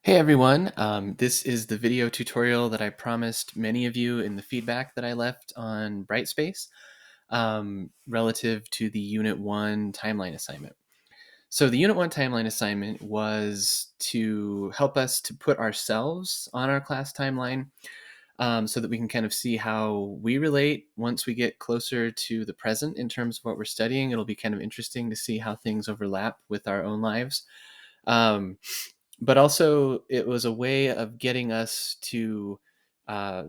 Hey everyone, this is the video tutorial that I promised many of you in the feedback that I left on Brightspace relative to the Unit 1 timeline assignment. So the Unit 1 timeline assignment was to help us to put ourselves on our class timeline so that we can kind of see how we relate once we get closer to the present in terms of what we're studying. It'll be kind of interesting to see how things overlap with our own lives. Um, but also it was a way of getting us to uh,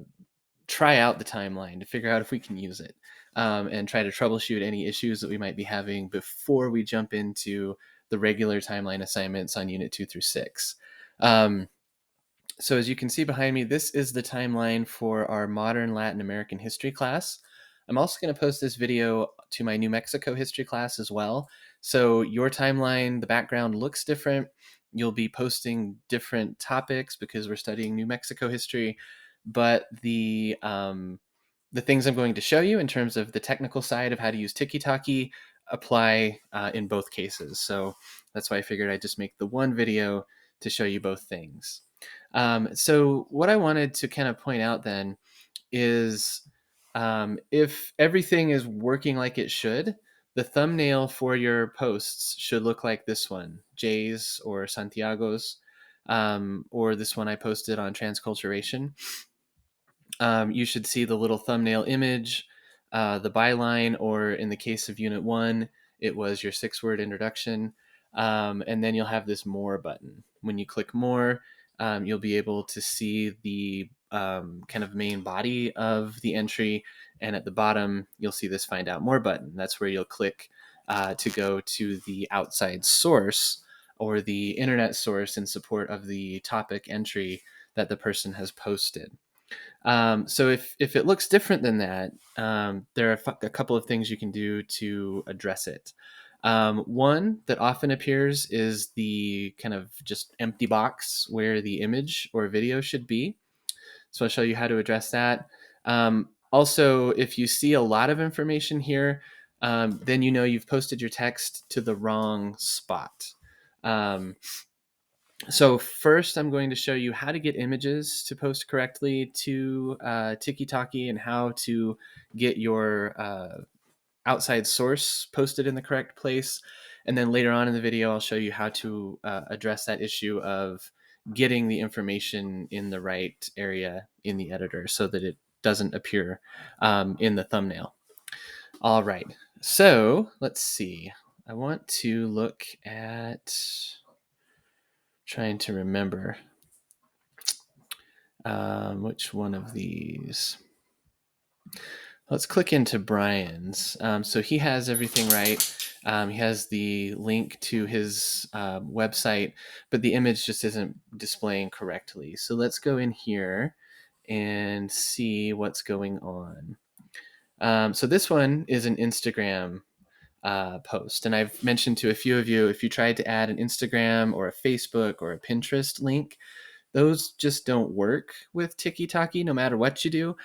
try out the timeline to figure out if we can use it and try to troubleshoot any issues that we might be having before we jump into the regular timeline assignments on unit 2 through 6. So as you can see behind me, this is the timeline for our modern Latin American history class. I'm also going to post this video to my New Mexico history class as well. So your timeline, the background looks different. You'll be posting different topics because we're studying New Mexico history, but the things I'm going to show you in terms of the technical side of how to use Tiki-Toki apply in both cases. So that's why I figured I'd just make the one video to show you both things. So what I wanted to kind of point out then is if everything is working like it should, the thumbnail for your posts should look like this one, Jay's or Santiago's, or this one I posted on Transculturation. You should see the little thumbnail image, the byline, or in the case of Unit 1, it was your 6-word introduction. And then you'll have this More button. When you click More, you'll be able to see the kind of main body of the entry. And at the bottom, you'll see this Find Out More button. That's where you'll click to go to the outside source or the internet source in support of the topic entry that the person has posted. So if it looks different than that, there are a couple of things you can do to address it. One that often appears is the kind of just empty box where the image or video should be. So I'll show you how to address that. Also, if you see a lot of information here, then you know you've posted your text to the wrong spot. So first, I'm going to show you how to get images to post correctly to Tiki-Toki and how to get your outside source posted in the correct place. And then later on in the video, I'll show you how to address that issue of getting the information in the right area in the editor so that it doesn't appear in the thumbnail. All right, so let's see. I want to look at trying to remember which one of these. Let's click into Brian's. So he has everything right. He has the link to his website, but the image just isn't displaying correctly. So let's go in here and see what's going on. So this one is an Instagram post. And I've mentioned to a few of you, if you tried to add an Instagram or a Facebook or a Pinterest link, those just don't work with Tiki-Toki no matter what you do.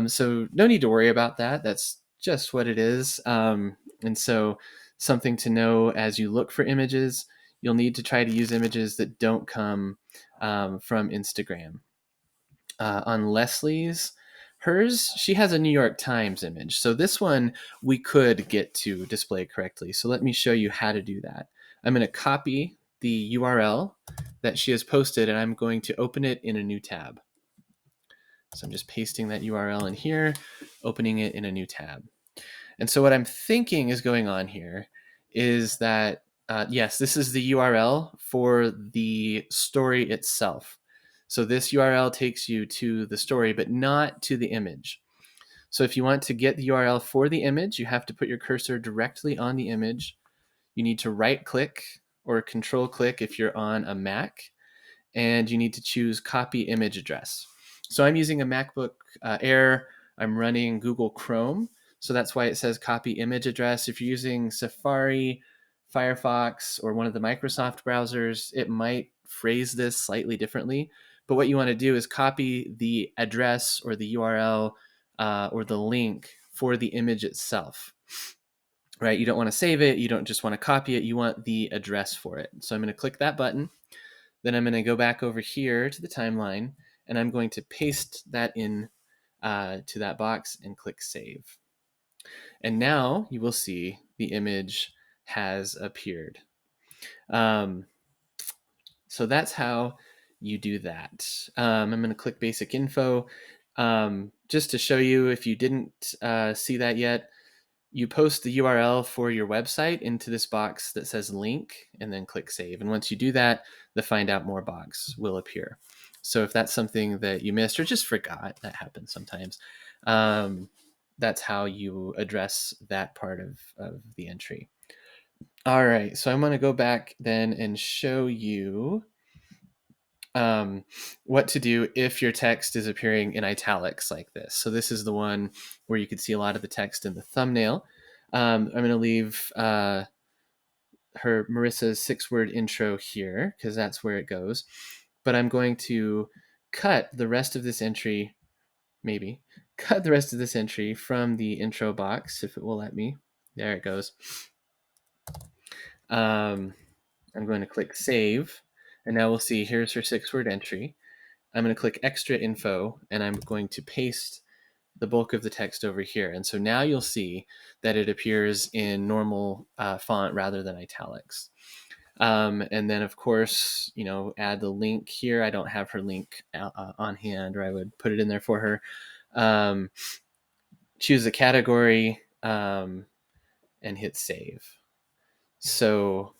So no need to worry about that. That's just what it is. And so something to know as you look for images, you'll need to try to use images that don't come from Instagram. On Leslie's, she has a New York Times image. So this one we could get to display correctly. So let me show you how to do that. I'm going to copy the URL that she has posted, and I'm going to open it in a new tab. So I'm just pasting that URL in here, opening it in a new tab. And so what I'm thinking is going on here is that, yes, this is the URL for the story itself. So this URL takes you to the story, but not to the image. So if you want to get the URL for the image, you have to put your cursor directly on the image. You need to right click or control click if you're on a Mac, and you need to choose copy image address. So I'm using a MacBook Air. I'm running Google Chrome. So that's why it says copy image address. If you're using Safari, Firefox, or one of the Microsoft browsers, it might phrase this slightly differently. But what you want to do is copy the address or the URL or the link for the image itself. Right? You don't want to save it. You don't just want to copy it. You want the address for it. So I'm going to click that button. Then I'm going to go back over here to the timeline, and I'm going to paste that in to that box and click save. And now you will see the image has appeared. So that's how you do that. I'm going to click basic info. Just to show you, if you didn't see that yet, you post the URL for your website into this box that says link, and then click save. And once you do that, the find out more box will appear. So if that's something that you missed or just forgot, that happens sometimes, that's how you address that part of the entry. All right, so I'm going to go back then and show you what to do if your text is appearing in italics like this. So this is the one where you can see a lot of the text in the thumbnail. I'm going to leave Marissa's 6-word intro here because that's where it goes. But I'm going to cut the rest of this entry, cut the rest of this entry from the intro box if it will let me. There it goes. I'm going to click save, and now we'll see here's her 6-word entry. I'm going to click extra info, and I'm going to paste the bulk of the text over here. And so now you'll see that it appears in normal font rather than italics. And then, of course, add the link here. I don't have her link on hand, or I would put it in there for her. Choose a category and hit save. So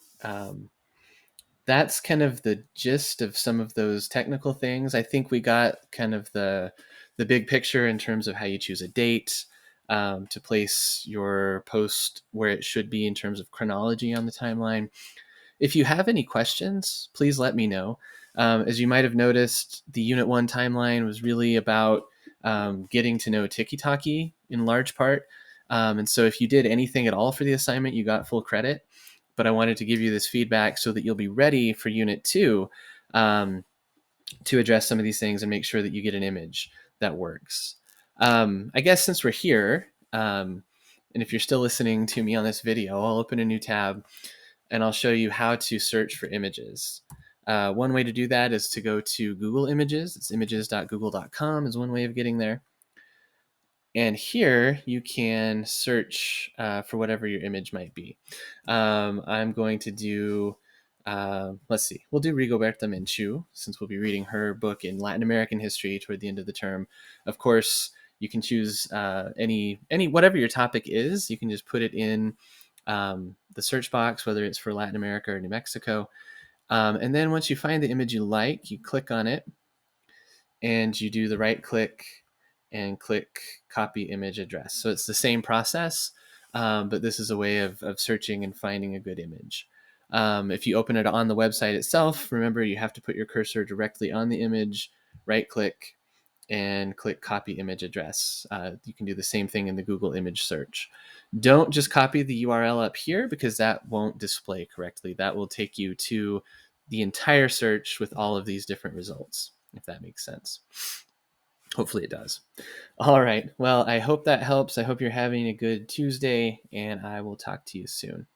that's kind of the gist of some of those technical things. I think we got kind of the big picture in terms of how you choose a date to place your post where it should be in terms of chronology on the timeline. If you have any questions, please let me know. As you might have noticed, the Unit 1 timeline was really about getting to know Tiki-Toki in large part. And so if you did anything at all for the assignment, you got full credit. But I wanted to give you this feedback so that you'll be ready for Unit 2 to address some of these things and make sure that you get an image that works. I guess since we're here, and if you're still listening to me on this video, I'll open a new tab and I'll show you how to search for images. One way to do that is to go to Google Images. It's images.google.com is one way of getting there. And here you can search for whatever your image might be. I'm going to do, let's see, we'll do Rigoberta Menchú, since we'll be reading her book in Latin American history toward the end of the term. Of course, you can choose any whatever your topic is. You can just put it in the search box, whether it's for Latin America or New Mexico. And then once you find the image you like, you click on it and you do the right click and click copy image address. So it's the same process, but this is a way of searching and finding a good image. If you open it on the website itself, remember you have to put your cursor directly on the image, right click, and click copy image address. You can do the same thing in the Google image search. Don't just copy the URL up here because that won't display correctly. That will take you to the entire search with all of these different results, if that makes sense. Hopefully it does. All right. Well, I hope that helps. I hope you're having a good Tuesday, and I will talk to you soon.